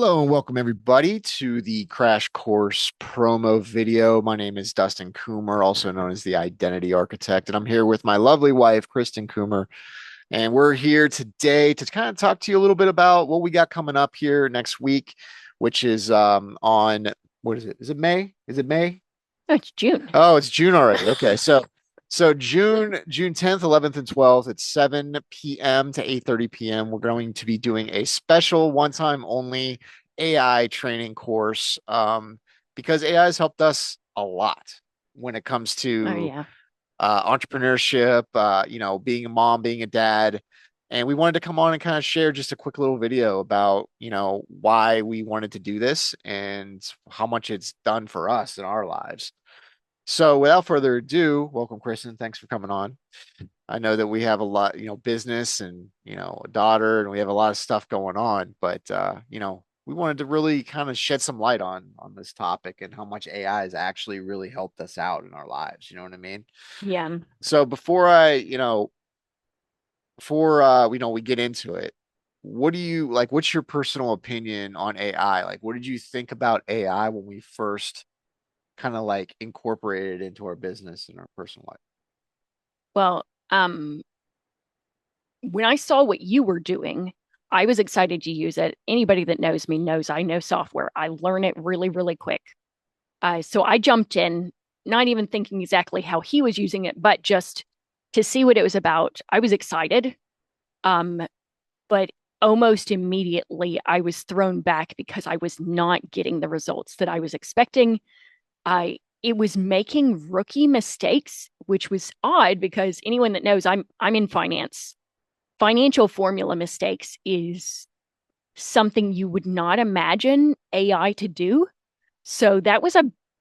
Hello and welcome everybody to the Crash Course promo video. My name is Dustin Coomer, also known as the Identity Architect, and I'm here with my lovely wife, Kristen Coomer. And we're here today to kind of talk to you a little bit about what we got coming up here next week, which is on what is it? Is it May? Is it May? Oh, it's June. Oh, it's June already. Okay, so June 10th, 11th, and 12th at 7 p.m. to 8:30 p.m. We're going to be doing a special one-time only AI training course because AI has helped us a lot when it comes Oh to yeah. entrepreneurship, being a mom, being a dad. And we wanted to come on and kind of share just a quick little video about, why we wanted to do this and how much it's done for us in our lives. So without further ado, welcome, Kristen. Thanks for coming on. I know that we have a lot, business and, a daughter, and we have a lot of stuff going on, but we wanted to really kind of shed some light on this topic and how much AI has actually really helped us out in our lives. You know what I mean? Yeah. So before we get into it, what do you like, what's your personal opinion on AI? Like, what did you think about AI when we first kind of like incorporated it into our business and our personal life? Well, when I saw what you were doing, I was excited to use it. Anybody that knows me knows I know software. I learn it really, really quick. So I jumped in, not even thinking exactly how he was using it, but just to see what it was about. I was excited. Um, but almost immediately I was thrown back because I was not getting the results that I was expecting. I It was making rookie mistakes, which was odd because anyone that knows I'm in finance. Financial formula mistakes is something you would not imagine AI to do. So that was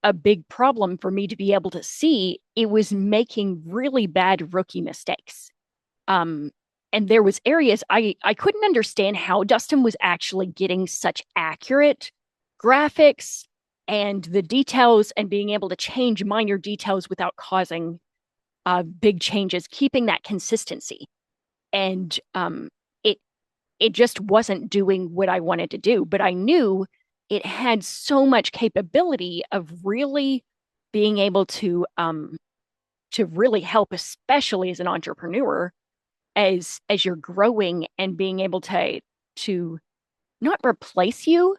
a big problem for me to be able to see. It was making really bad rookie mistakes. Um, and there was areas I couldn't understand how Dustin was actually getting such accurate graphics and the details and being able to change minor details without causing big changes, keeping that consistency. And it it just wasn't doing what I wanted to do. But I knew it had so much capability of really being able to really help, especially as an entrepreneur, as you're growing and being able to not replace you,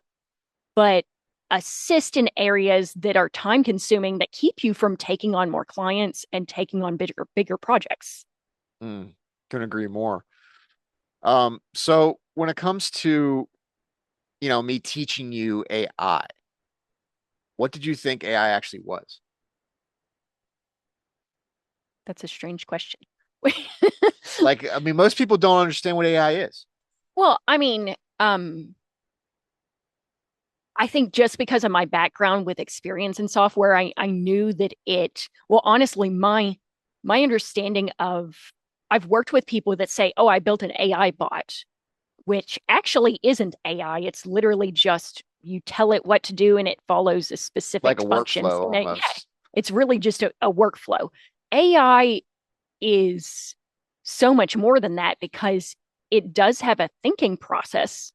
but assist in areas that are time consuming that keep you from taking on more clients and taking on bigger projects. Mm, couldn't agree more. So when it comes to, me teaching you AI, what did you think AI actually was? That's a strange question. Like, I mean, most people don't understand what AI is. Well, I mean, I think just because of my background with experience in software, I knew that well, honestly, my understanding of I've worked with people that say, oh, I built an AI bot, which actually isn't AI. It's literally just you tell it what to do and it follows a Like specific a functions. workflow And yeah, almost. it's really just a workflow. AI is so much more than that because it does have a thinking process,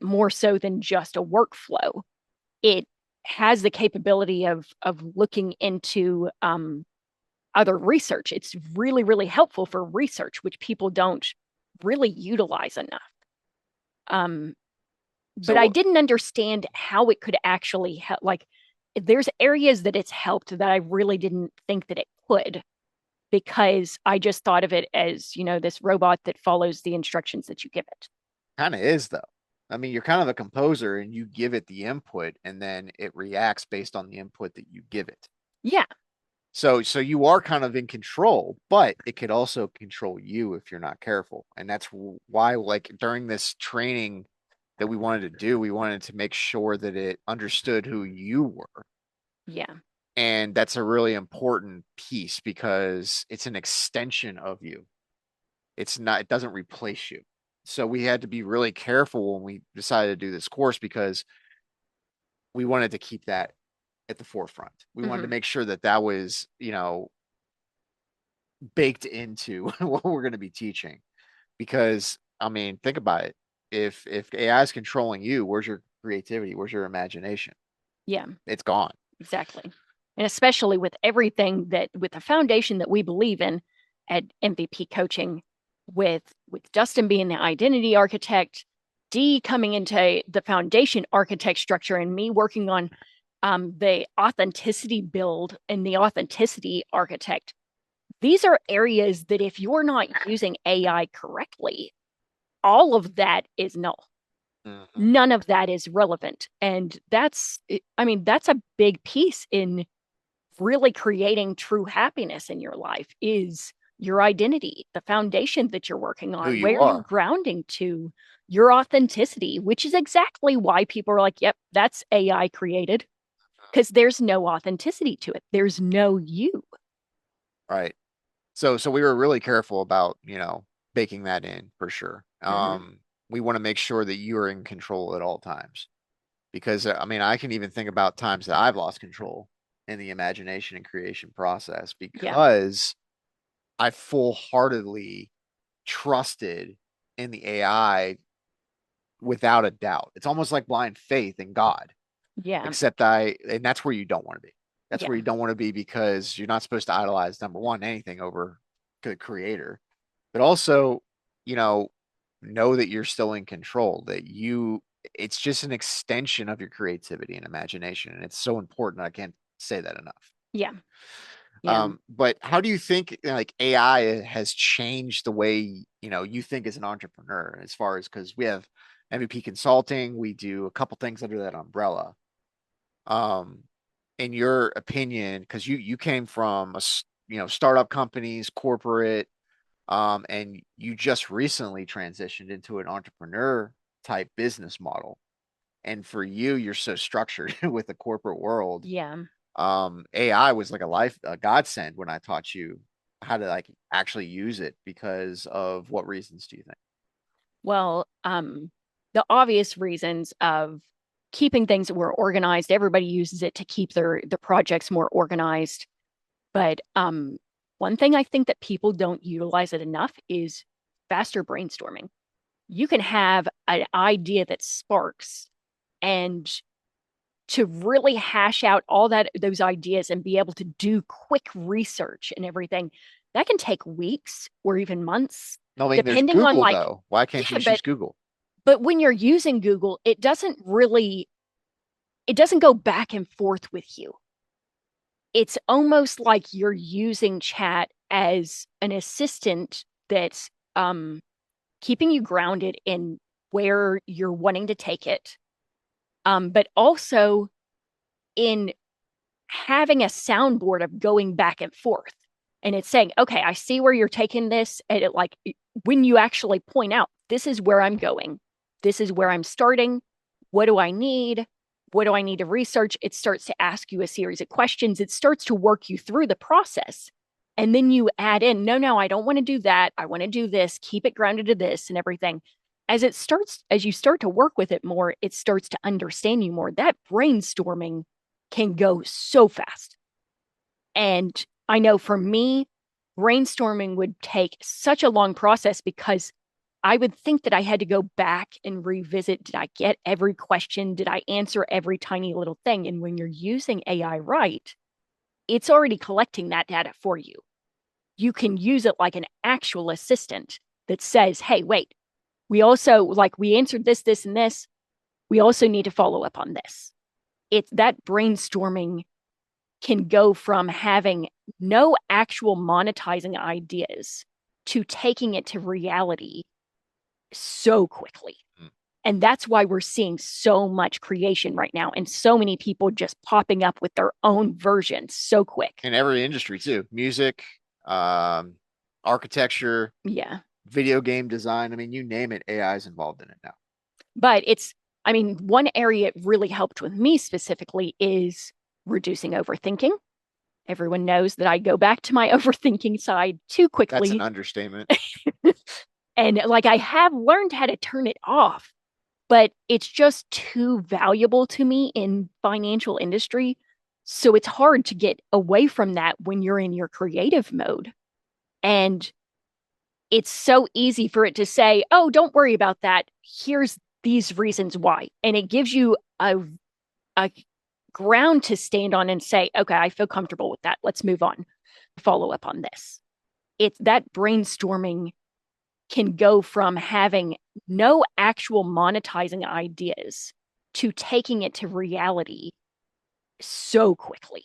more so than just a workflow. It has the capability of looking into other research. It's really, really helpful for research, which people don't really utilize enough. Um, but I So, didn't understand how it could actually help. Like, there's areas that it's helped that I really didn't think that it could because I just thought of it as, this robot that follows the instructions that you give it. kind of is though. I mean, you're kind of a composer and you give it the input and then it reacts based on the input that you give it. Yeah. So you are kind of in control, but it could also control you if you're not careful. And that's why, like, during this training that we wanted to do, we wanted to make sure that it understood who you were. Yeah. And that's a really important piece because it's an extension of you. It doesn't replace you. So we had to be really careful when we decided to do this course because we wanted to keep that at the forefront. We wanted to Hmm. make sure that that was, baked into what we're going to be teaching. Because, I mean, think about it. if AI is controlling you, where's your creativity? Where's your imagination? Yeah, It's gone. exactly. And especially with everything that with the foundation that we believe in at MVP coaching, with Dustin being the identity architect, Dee coming into the foundation architect structure, and me working on the authenticity build and the authenticity architect. These are areas that if you're not using AI correctly, all of that is null. Mhm. None of that is relevant. And that's a big piece in really creating true happiness in your life is your identity, the foundation that you're working Who on, you where you're are. grounding to, your authenticity, which is exactly why people are like, yep, that's AI created, because there's no authenticity to it. There's no you. Right. So we were really careful about, baking that in for sure. Mm-hmm. We want to make sure that you are in control at all times because I mean, I can even think about times that I've lost control in the imagination and creation process Yeah. because I full-heartedly trusted in the AI without a doubt. It's almost like blind faith in God, Yeah. except and that's where you don't want to be. That's where Yeah. you don't want to be because you're not supposed to idolize number one, anything over the creator, but also, you know that you're still in control, it's just an extension of your creativity and imagination. And it's so important. I can't say that enough. Yeah. Yeah. But how do you think like AI has changed the way, you think as an entrepreneur as far as because we have MVP consulting, we do a couple things under that umbrella. Um, in your opinion, because you came from startup companies, corporate, and you just recently transitioned into an entrepreneur type business model. And for you, you're so structured with the corporate world. Yeah. AI was like a godsend when I taught you how to like actually use it because of what reasons do you think? Well, the obvious reasons of keeping things more organized. Everybody uses it to keep the projects more organized. But one thing I think that people don't utilize it enough is faster brainstorming. You can have an idea that sparks, and to really hash out all those ideas and be able to do quick research and everything, that can take weeks or even months, No, I mean, there's depending on Google like, though. Why can't you yeah, just use Google? but when you're using Google, it doesn't go back and forth with you. It's almost like you're using chat as an assistant that's keeping you grounded in where you're wanting to take it, but also in having a soundboard of going back and forth. And it's saying, okay, I see where you're taking this. And when you actually point out, this is where I'm going, this is where I'm starting. What do I need? What do I need to research? It starts to ask you a series of questions. It starts to work you through the process. And then you add in, no, I don't want to do that. I want to do this, keep it grounded to this and everything. As you start to work with it more, it starts to understand you more. That brainstorming can go so fast. And I know for me, brainstorming would take such a long process because I would think that I had to go back and revisit. Did I get every question? Did I answer every tiny little thing? And when you're using AI right, it's already collecting that data for you. You can use it like an actual assistant that says, hey, wait, we answered this, this, and this. We also need to follow up on this. It's that brainstorming can go from having no actual monetizing ideas to taking it to reality so quickly. Mm. And that's why we're seeing so much creation right now and so many people just popping up with their own versions so quick. In every industry too, music, um, architecture, Yeah. video game design. I mean, you name it, AI is involved in it now. But one area it really helped with me specifically is reducing overthinking. Everyone knows that I go back to my overthinking side too That's an quickly. understatement. And like I have learned how to turn it off, but it's just too valuable to me in financial industry. So it's hard to get away from that when you're in your creative mode. And it's so easy for it to say, oh, don't worry about that. Here's these reasons why. And it gives you a ground to stand on and say, okay, I feel comfortable with that. Let's move on. Follow up on this. It's that brainstorming can go from having no actual monetizing ideas to taking it to reality so quickly.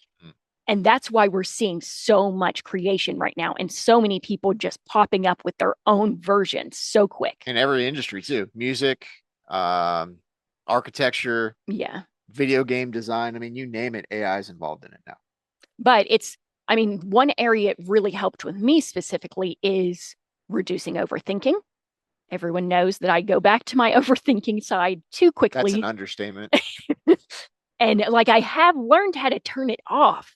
And that's why we're seeing so much creation right now and so many people just popping up with their own versions so quick. In every industry too. Music, architecture, Yeah. video game design. I mean, you name it, AI is involved in it now. But I mean, one area it really helped with me specifically is reducing overthinking. Everyone knows that I go back to my overthinking side too quickly. That's an understatement. And like I have learned how to turn it off,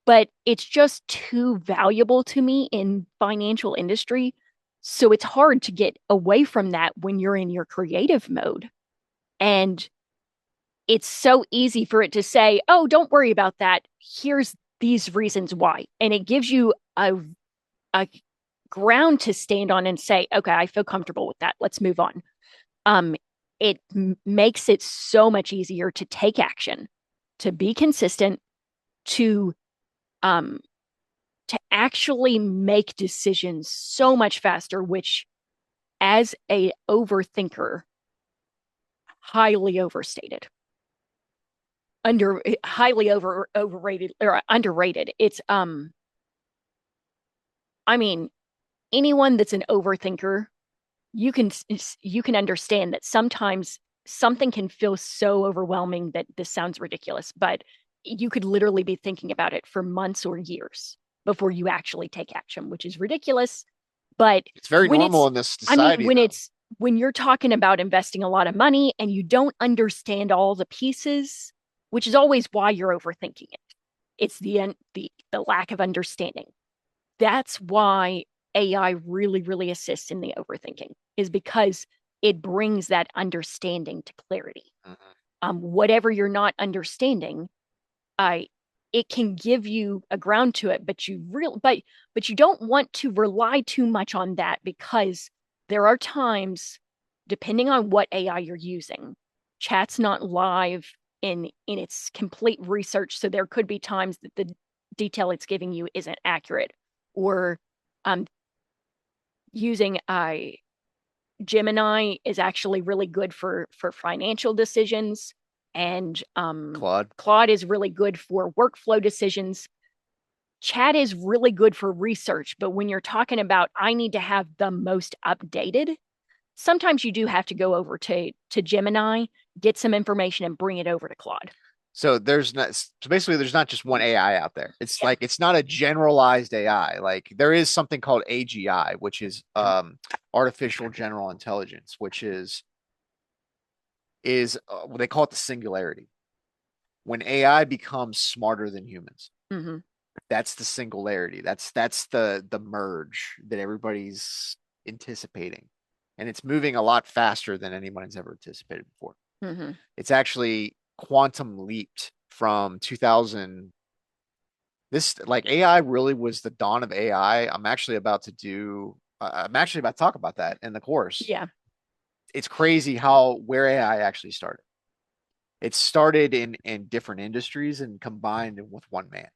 but it's just too valuable to me in financial industry. So it's hard to get away from that when you're in your creative mode. And it's so easy for it to say, oh, don't worry about that. Here's these reasons why. And it gives you a ground to stand on and say, okay, I feel comfortable with that. Let's move on. It makes it so much easier to take action, to be consistent, to actually make decisions so much faster, which as a overthinker, highly overstated. Highly overrated or underrated. It's I mean, anyone that's an overthinker, you can understand that sometimes something can feel so overwhelming that this sounds ridiculous, but you could literally be thinking about it for months or years before you actually take action, which is ridiculous. But it's very normal in this society. When you're talking about investing a lot of money and you don't understand all the pieces, which is always why you're overthinking it. It's the lack of understanding. That's why AI really, really assists in the overthinking, is because it brings that understanding to clarity. Whatever you're not understanding, it can give you a ground to it, but you don't want to rely too much on that, because there are times, depending on what AI you're using, chat's not live in its complete research. So there could be times that the detail it's giving you isn't accurate, or using Gemini is actually really good for financial decisions, and Claude is really good for workflow decisions. Chat is really good for research, but when you're talking about I need to have the most updated, sometimes you do have to go over to Gemini, get some information, and bring it over to Claude. So basically there's not just one AI out there. It's like it's not a generalized AI. Like there is something called AGI, which is artificial general intelligence, which is what they call it, the singularity. When AI becomes smarter than humans, that's the singularity. That's the merge that everybody's anticipating, and it's moving a lot faster than anybody's ever anticipated before. It's actually quantum leaped from 2000. AI really was the dawn of AI. I'm actually about to talk about that in the course. Yeah. It's crazy where AI actually started. It started in different industries and combined with one man.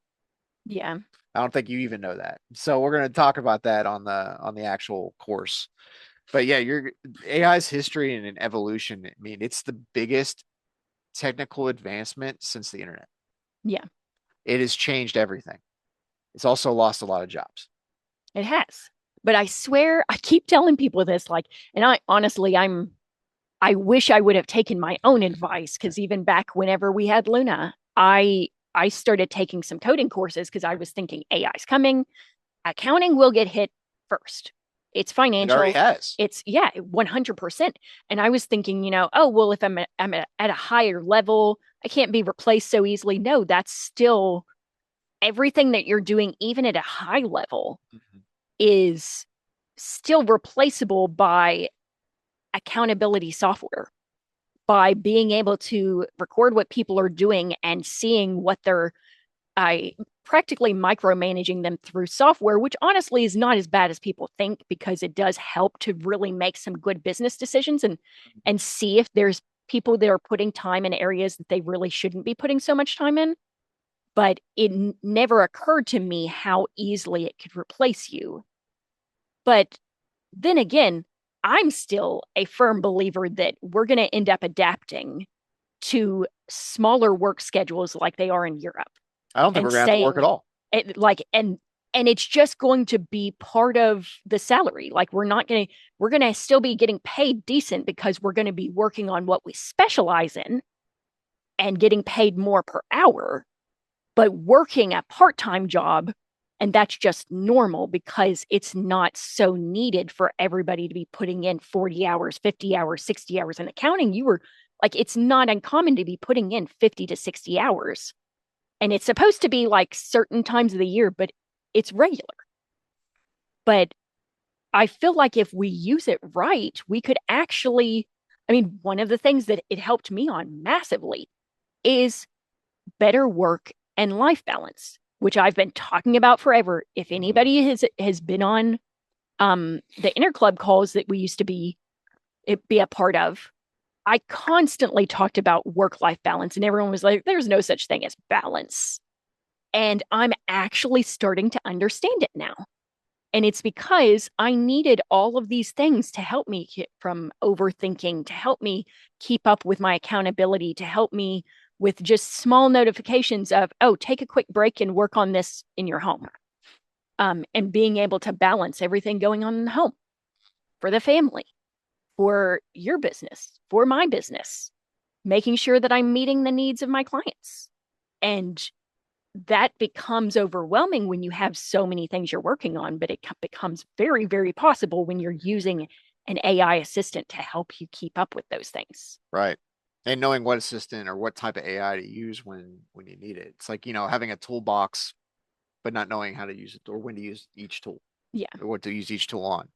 Yeah. I don't think you even know that. So we're going to talk about that on the actual course. But yeah, your AI's history and evolution, I mean, it's the biggest technical advancement since the internet. Yeah. It has changed everything. It's also lost a lot of jobs. It has. But I swear, I keep telling people this, and I wish I would have taken my own advice, because even back whenever we had Luna, I started taking some coding courses because I was thinking AI's coming. Accounting will get hit first. It's financial. It already has. It's 100%. And I was thinking, oh, well, if I'm at a higher level, I can't be replaced so easily. No, that's still everything that you're doing, even at a high level, is still replaceable by accountability software, by being able to record what people are doing and seeing what they're practically micromanaging them through software, which honestly is not as bad as people think, because it does help to really make some good business decisions and see if there's people that are putting time in areas that they really shouldn't be putting so much time in. But it never occurred to me how easily it could replace you. But then again, I'm still a firm believer that we're going to end up adapting to smaller work schedules like they are in Europe, I don't think and we're gonna have to work at saying all. it like and it's just going to be part of the salary. Like we're going to still be getting paid decent because we're going to be working on what we specialize in and getting paid more per hour, but working a part-time job, and that's just normal because it's not so needed for everybody to be putting in 40 hours, 50 hours, 60 hours in accounting. You were like, it's not uncommon to be putting in 50 to 60 hours, and it's supposed to be like certain times of the year, but it's regular. But I feel like if we use it right, we could actually, I mean, one of the things that it helped me on massively is better work and life balance, which I've been talking about forever. If anybody has been on the inner club calls that we used to be a part of, I constantly talked about work life balance, and everyone was like, "There's no such thing as balance." And I'm actually starting to understand it now. And it's because I needed all of these things to help me get from overthinking, to help me keep up with my accountability, to help me with just small notifications of, oh, take a quick break and work on this in your home. And being able to balance everything going on in the home for the family, for your business, for my business, making sure that I'm meeting the needs of my clients. And that becomes overwhelming when you have so many things you're working on, but it becomes very, very possible when you're using an AI assistant to help you keep up with those things. Right. And knowing what assistant or what type of AI to use when you need it. It's like, having a toolbox, but not knowing how to use it or when to use each tool Yeah. or what to use each tool on.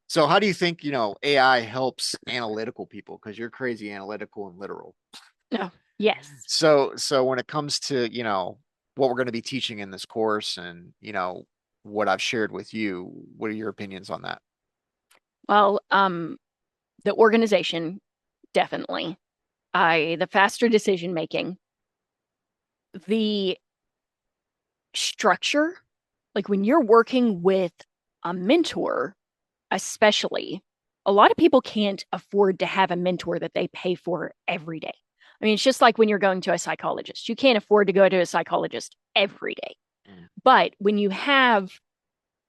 So how do you think, AI helps analytical people? Because you're crazy analytical and literal. Oh, yes. So when it comes to, what we're going to be teaching in this course and, what I've shared with you, what are your opinions on that? Well, the organization, definitely. The faster decision making, the structure, like when you're working with a mentor, especially, a lot of people can't afford to have a mentor that they pay for every day. I mean, it's just like when you're going to a psychologist. You can't afford to go to a psychologist every day. Mm. But when you have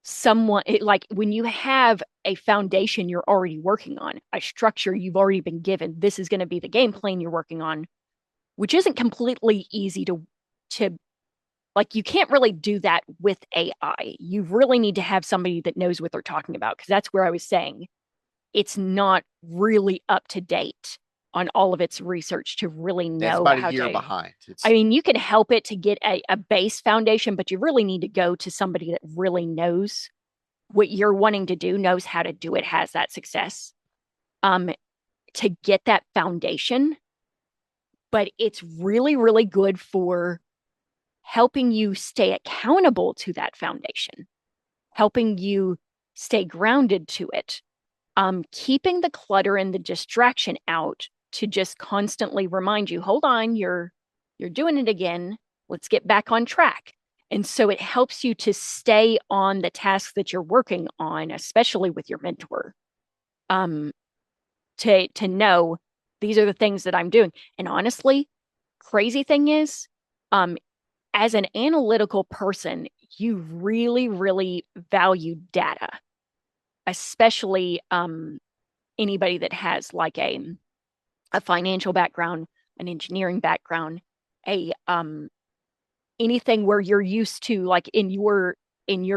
someone, like when you have a foundation you're already working on, a structure you've already been given, this is going to be the game plan you're working on, which isn't completely easy to like, you can't really do that with AI. You really need to have somebody that knows what they're talking about, because that's where I was saying it's not really up to date on all of its research to really That's know about a how year to. behind. I It's mean, you can help it to get a base foundation, but you really need to go to somebody that really knows what you're wanting to do, knows how to do it, has that success, um, to get that foundation. But it's really, really good for helping you stay accountable to that foundation, helping you stay grounded to it, keeping the clutter and the distraction out to just constantly remind you, hold on, you're doing it again. Let's get back on track. And so it helps you to stay on the tasks that you're working on, especially with your mentor, um, to know these are the things that I'm doing. And honestly, crazy thing is, um, as an analytical person, you really, really value data, especially anybody that has like a financial background, an engineering background, a anything where you're used to, like in your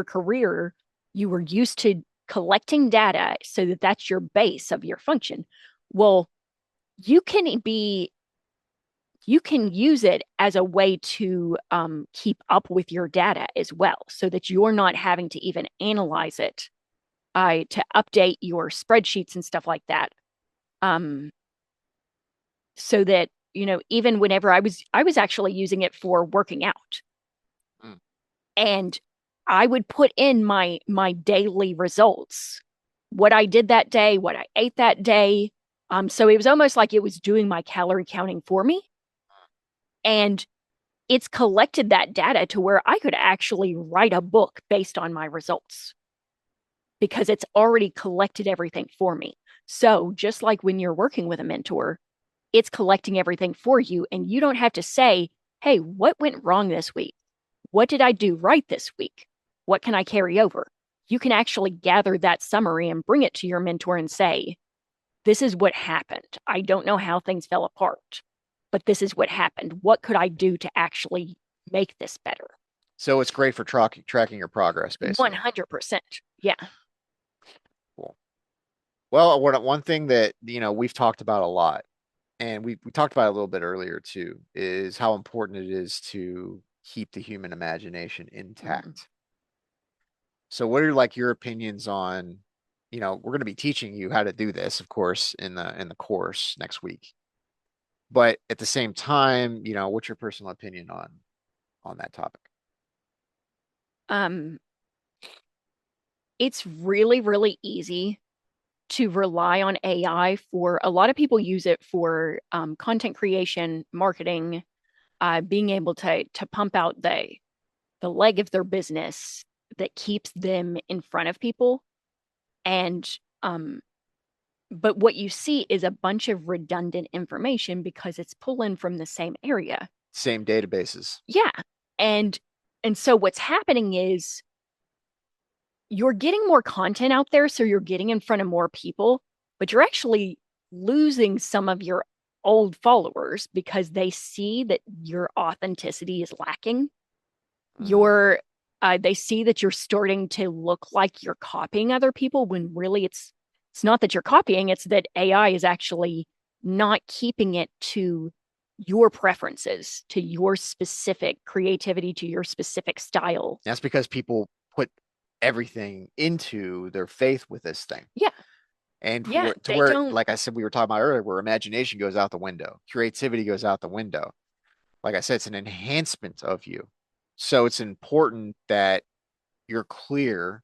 career, you were used to collecting data so that that's your base of your function. Well, you can be you can use it as a way to keep up with your data as well, so that you're not having to even analyze it, to update your spreadsheets and stuff like that. Um, so that, even whenever I was actually using it for working out. And I would put in my daily results, what I did that day, what I ate that day. So it was almost like it was doing my calorie counting for me. And it's collected that data to where I could actually write a book based on my results because it's already collected everything for me. So just like when you're working with a mentor, it's collecting everything for you. And you don't have to say, hey, what went wrong this week? What did I do right this week? What can I carry over? You can actually gather that summary and bring it to your mentor and say, this is what happened. I don't know how things fell apart, but this is what happened. What could I do to actually make this better? So it's great for tracking your progress, basically. 100%. Yeah. Cool. Well, one thing that, we've talked about a lot, and we talked about it a little bit earlier too, is how important it is to keep the human imagination intact. Mm. So what are like your opinions on, we're going to be teaching you how to do this, of course, in the course next week. But at the same time, what's your personal opinion on that topic? Um, it's really, really easy to rely on AI for a lot of people use it for content creation, marketing, being able to pump out the leg of their business that keeps them in front of people. And but what you see is a bunch of redundant information because it's pulling from the same area. Same databases. Yeah. And and so what's happening is you're getting more content out there, so you're getting in front of more people, but you're actually losing some of your old followers because they see that your authenticity is lacking. Mm. They see that you're starting to look like you're copying other people when really it's not that you're copying, it's that AI is actually not keeping it to your preferences, to your specific creativity, to your specific style. That's because people put everything into their faith with this thing. Yeah. And Yeah. to They where, don't. like I said, we were talking about earlier, where imagination goes out the window, creativity goes out the window. Like I said, it's an enhancement of you. So it's important that you're clear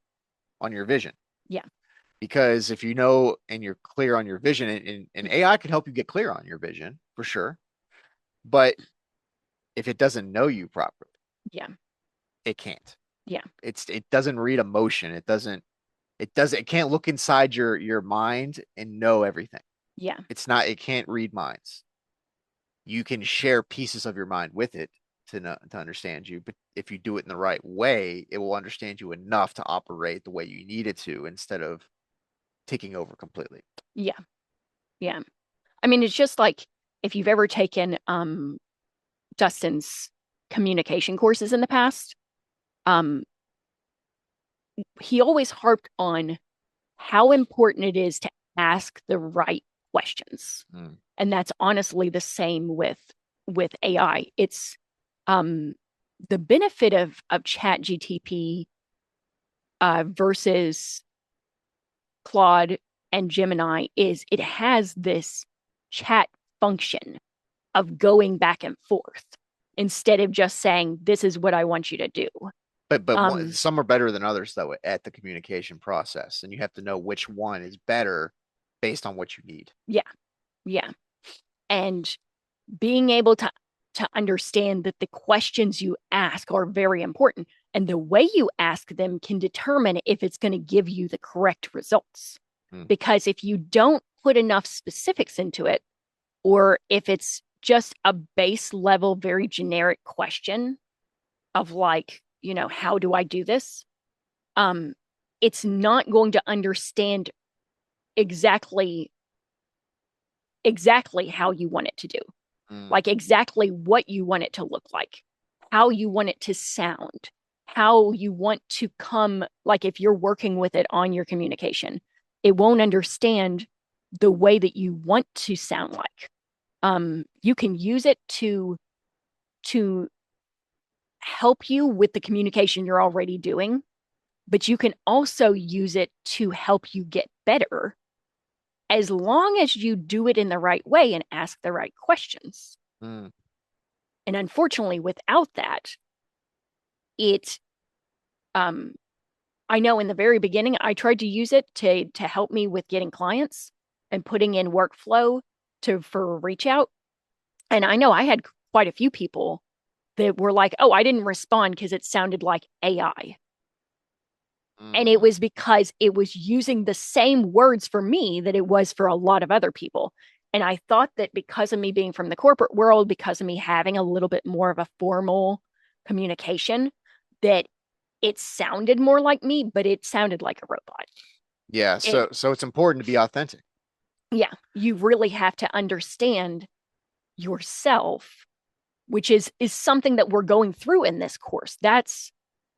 on your vision. Yeah. Because if you know and you're clear on your vision, and AI can help you get clear on your vision for sure. But if it doesn't know you properly, Yeah. it can't. Yeah. It doesn't read emotion. It can't look inside your mind and know everything. Yeah. It can't read minds. You can share pieces of your mind with it to understand you, but if you do it in the right way, it will understand you enough to operate the way you need it to instead of taking over completely. Yeah. Yeah. I mean, it's just like if you've ever taken Dustin's communication courses in the past, um, he always harped on how important it is to ask the right questions. Mm. And that's honestly the same with AI. It's um the benefit of Chat GTP versus Claude and Gemini is it has this chat function of going back and forth instead of just saying, this is what I want you to do. But Um, some are better than others though at the communication process, and you have to know which one is better based on what you need. yeah, yeah. And being able to understand that the questions you ask are very important. And the way you ask them can determine if it's going to give you the correct results. Mm. Because if you don't put enough specifics into it, or if it's just a base level, very generic question of like, how do I do this? Um, it's not going to understand exactly how you want it to do, Mm. like exactly what you want it to look like, how you want it to sound, how you want to come, like if you're working with it on your communication, it won't understand the way that you want to sound like. You can use it to help you with the communication you're already doing, but you can also use it to help you get better as long as you do it in the right way and ask the right questions. Mm. And unfortunately, without that, it I know in the very beginning, I tried to use it to help me with getting clients and putting in workflow for reach out. And I know I had quite a few people that were like, oh, I didn't respond because it sounded like AI. And it Mm, was because it was using the same words for me that it was for a lot of other people. And I thought that because of me being from the corporate world, because of me having a little bit more of a formal communication, that it sounded more like me, but it sounded like a robot. yeah. It, So it's important to be authentic. yeah, you really have to understand yourself, which is something that we're going through in this course. That's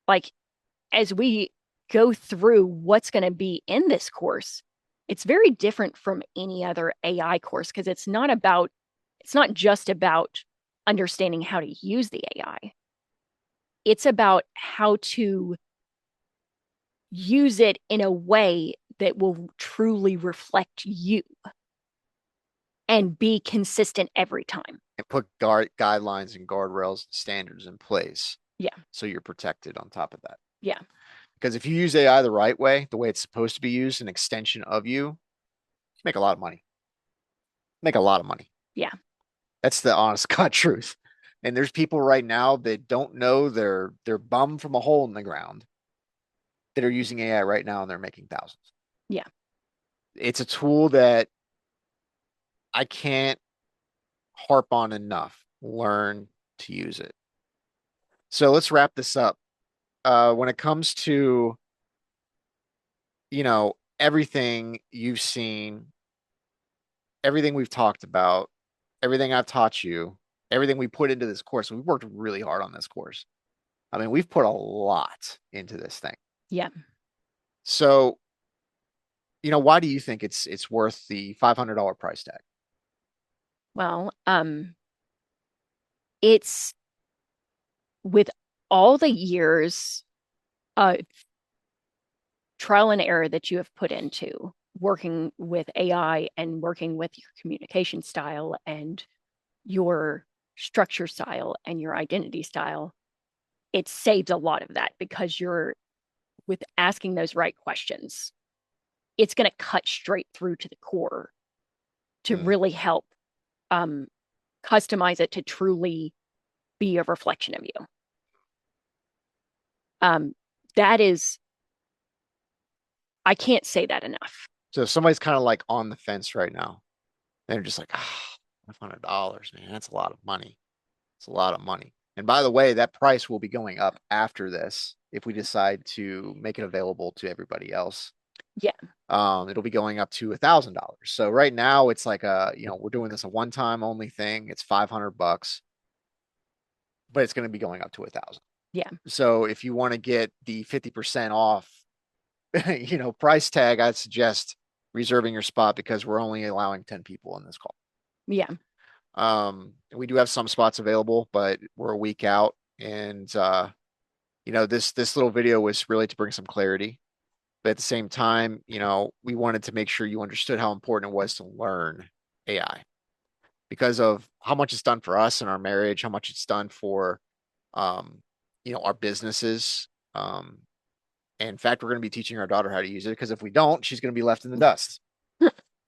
like as we go through what's going to be in this course, it's very different from any other AI course because it's not just about understanding how to use the AI. It's about how to use it in a way that will truly reflect you and be consistent every time. And put guidelines and guardrails and standards in place Yeah. so you're protected on top of that. Yeah. Because if you use AI the right way, the way it's supposed to be used, an extension of you make a lot of money. Make a lot of money. Yeah. That's the honest God truth. And there's people right now that don't know they're bum from a hole in the ground that are using AI right now and they're making thousands. Yeah. It's a tool that I can't harp on enough. Learn to use it. So let's wrap this up. When it comes to, everything you've seen, everything we've talked about, everything I've taught you, everything we put into this course, we've worked really hard on this course. I mean, we've put a lot into this thing. Yeah. So, why do you think it's worth the $500 price tag? Well, it's with all the years of trial and error that you have put into working with AI and working with your communication style and your structure style and your identity style, it saves a lot of that because you're with asking those right questions. It's going to cut straight through to the core to Mm. really help um, customize it to truly be a reflection of you. Um, that is, I can't say that enough. So if somebody's kind of like on the fence right now, they're just like, $500, man, that's a lot of money. It's a lot of money. And by the way, that price will be going up after this if we decide to make it available to everybody else. Yeah. It'll be going up to $1,000. So right now it's like we're doing this a one-time only thing. It's $500, but it's going to be going up to 1,000. Yeah. So if you want to get the 50% off, price tag, I'd suggest reserving your spot because we're only allowing 10 people in this call. Yeah. We do have some spots available, but we're a week out, and this little video was really to bring some clarity. But at the same time, we wanted to make sure you understood how important it was to learn AI because of how much it's done for us in our marriage, how much it's done for, um, our businesses. And in fact, we're going to be teaching our daughter how to use it because if we don't, she's going to be left in the dust.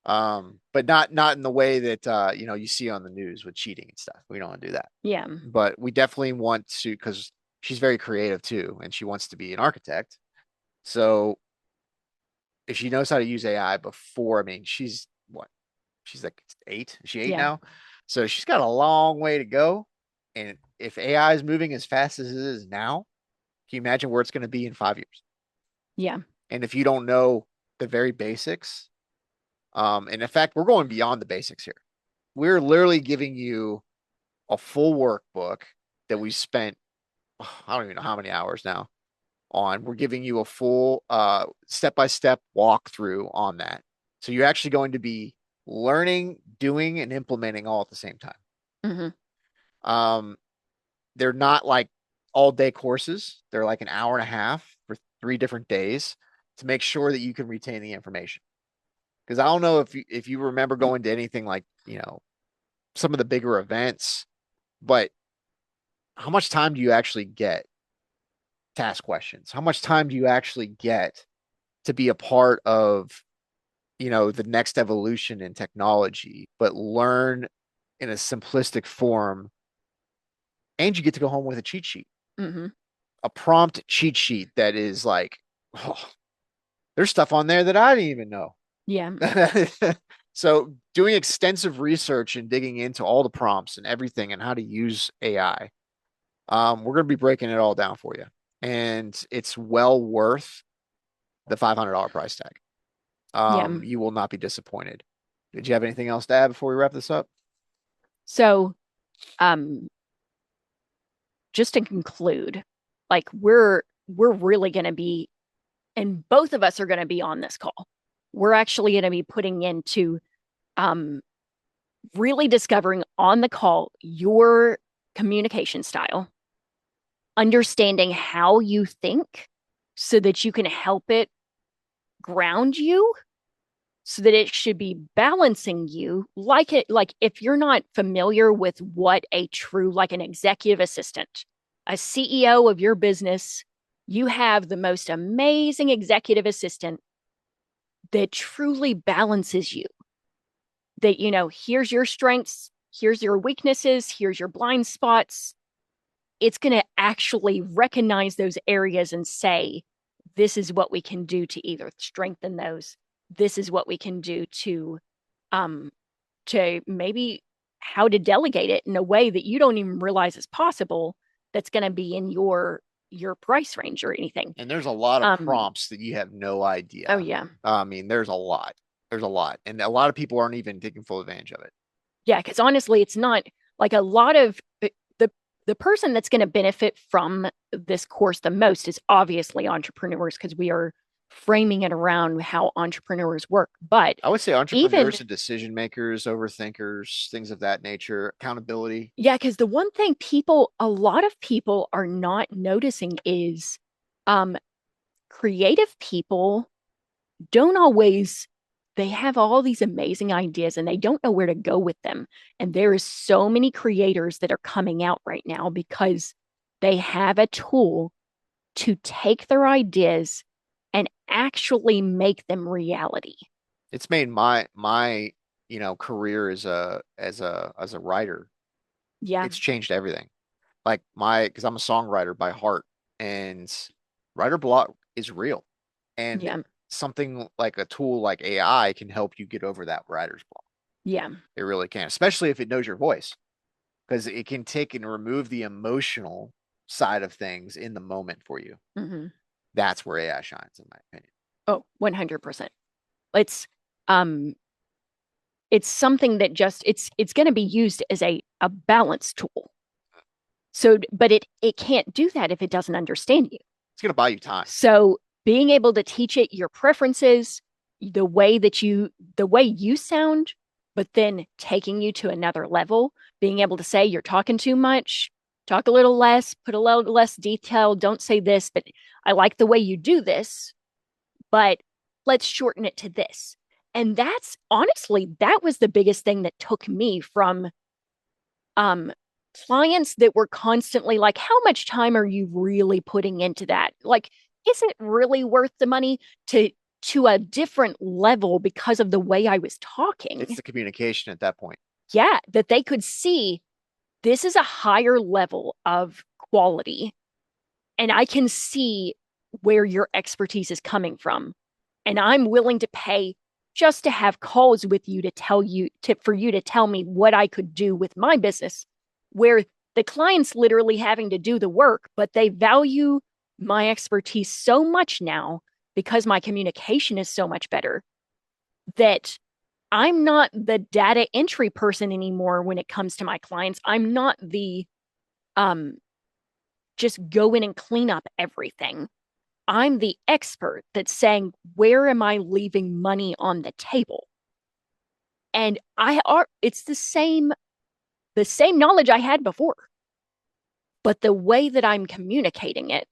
But not in the way that you see on the news with cheating and stuff. We don't want to do that. Yeah. But we definitely want to because she's very creative too, and she wants to be an architect. So if she knows how to use AI before, I mean, she's what? She's like 8. Is she 8 Yeah. now? So she's got a long way to go. And if AI is moving as fast as it is now, can you imagine where it's going to be in 5 years? Yeah. And if you don't know the very basics, and in fact, we're going beyond the basics here. We're literally giving you a full workbook that we spent, I don't even know how many hours now on. We're giving you a full step-by-step walkthrough on that. So you're actually going to be learning, doing, and implementing all at the same time. Mm-hmm. They're not like all day courses. They're like an hour and a half for 3 different days to make sure that you can retain the information. Because I don't know if you remember going to anything like, some of the bigger events, but how much time do you actually get task questions? How much time do you actually get to be a part of, the next evolution in technology, but learn in a simplistic form, and you get to go home with a cheat sheet, Mm-hmm. a prompt cheat sheet that is like, oh, there's stuff on there that I didn't even know. Yeah. So doing extensive research and digging into all the prompts and everything and how to use AI, we're going to be breaking it all down for you. And it's well worth the $500 price tag. Yeah. You will not be disappointed. Did you have anything else to add before we wrap this up? So, um, just to conclude, like we're really going to be, and both of us are going to be on this call. We're actually going to be putting into um, really discovering on the call your communication style, understanding how you think so that you can help it ground you, so that it should be balancing you. Like if you're not familiar with what a true, like an executive assistant, a CEO of your business, you have the most amazing executive assistant that truly balances you. That, here's your strengths, here's your weaknesses, here's your blind spots. It's going to actually recognize those areas and say, this is what we can do to either strengthen those. This is what we can do um, to maybe how to delegate it in a way that you don't even realize is possible. That's going to be in your price range or anything. And there's a lot of Um, prompts that you have no idea. oh yeah, I mean, there's a lot. There's a lot. And a lot of people aren't even taking full advantage of it. yeah. Because honestly, it's not like a lot of the person that's going to benefit from this course the most is obviously entrepreneurs because we are framing it around how entrepreneurs work. But I would say even entrepreneurs and decision makers, overthinkers, things of that nature, accountability. yeah, because the one thing a lot of people are not noticing is um creative people don't always they have all these amazing ideas and they don't know where to go with them. And there is so many creators that are coming out right now because they have a tool to take their ideas and actually make them reality. It's made my career as a writer. Yeah. It's changed everything. Like because I'm a songwriter by heart, and writer block is real. And Yeah. something like a tool like AI can help you get over that writer's block. Yeah. It really can, especially if it knows your voice, because it can take and remove the emotional side of things in the moment for you. Mm-hmm. That's where AI shines, in my opinion. Oh, 100%. It's um it's something that just it's going to be used as a balance tool. So but it can't do that if it doesn't understand you. It's gonna buy you time. So being able to teach it your preferences, the way you sound, but then taking you to another level, being able to say you're talking too much, talk a little less, put a little less detail, don't say this, but I like the way you do this, but let's shorten it to this. And that's honestly, that was the biggest thing that took me from um clients that were constantly like, how much time are you really putting into that? Like, is it really worth the money to a different level because of the way I was It's talking? the communication at that point. Yeah, that they could see this is a higher level of quality. And I can see where your expertise is coming from. And I'm willing to pay just to have calls with you to tell you for you to tell me what I could do with my business, where the client's literally having to do the work, but they value my expertise so much now because my communication is so much better that I'm not the data entry person anymore when it comes to my clients. I'm not the um just go in and clean up everything. I'm the expert that's saying, where am I leaving money on the table? And it's the same knowledge I had before, but the way that I'm communicating it,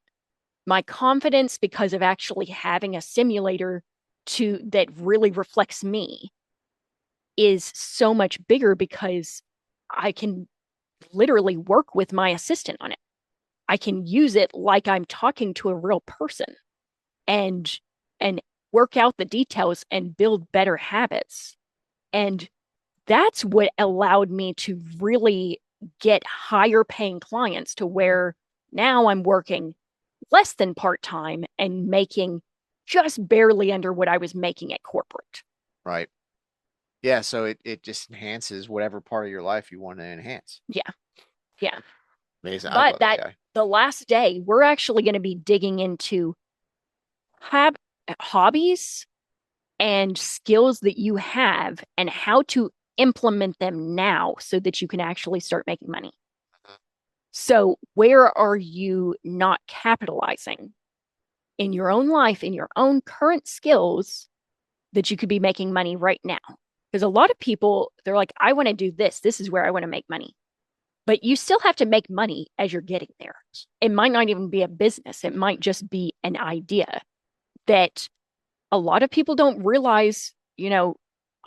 my confidence because of actually having a simulator that really reflects me is so much bigger because I can literally work with my assistant on it. I can use it like I'm talking to a real person and and work out the details and build better habits. And that's what allowed me to really get higher paying clients to where now I'm working less than part-time and making just barely under what I was making at corporate. Right. Yeah. So it just enhances whatever part of your life you want to enhance. Yeah. Yeah. Amazing. I But love that AI. the last day, we're actually going to be digging into hab- hobbies and skills that you have and how to implement them now so that you can actually start making money. So, where are you not capitalizing in your own life, in your own current skills that you could be making money right now? Because a lot of people, they're like, I want to do this. This is where I want to make money. But you still have to make money as you're getting there. It might not even be a business, it might just be an idea that a lot of people don't realize,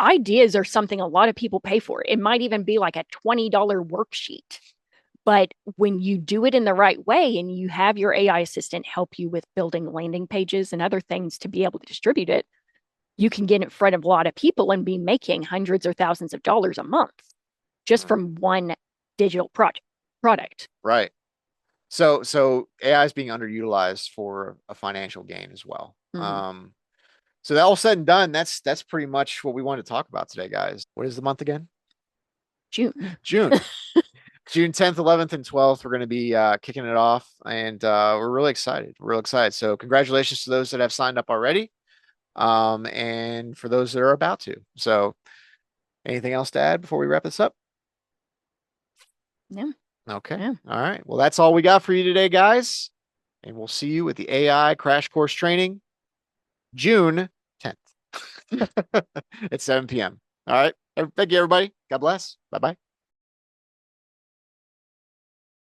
ideas are something a lot of people pay for. It might even be like a $20 worksheet. But when you do it in the right way and you have your AI assistant help you with building landing pages and other things to be able to distribute it, you can get in front of a lot of people and be making hundreds or thousands of dollars a month just from one digital product. Right. So AI is being underutilized for a financial gain as well. Mm-hmm. So that all said and done, that's pretty much what we wanted to talk about today, guys. What is the month again? June. June. June 10th, 11th, and 12th. We're going to be kicking it off, and we're really excited. We're real excited. So congratulations to those that have signed up already, and for those that are about to. So anything else to add before we wrap this up? Yeah. Okay. Yeah. All right. Well, that's all we got for you today, guys. And we'll see you with the AI crash course training June 10th at 7 p.m. All right. Thank you, everybody. God bless. Bye bye.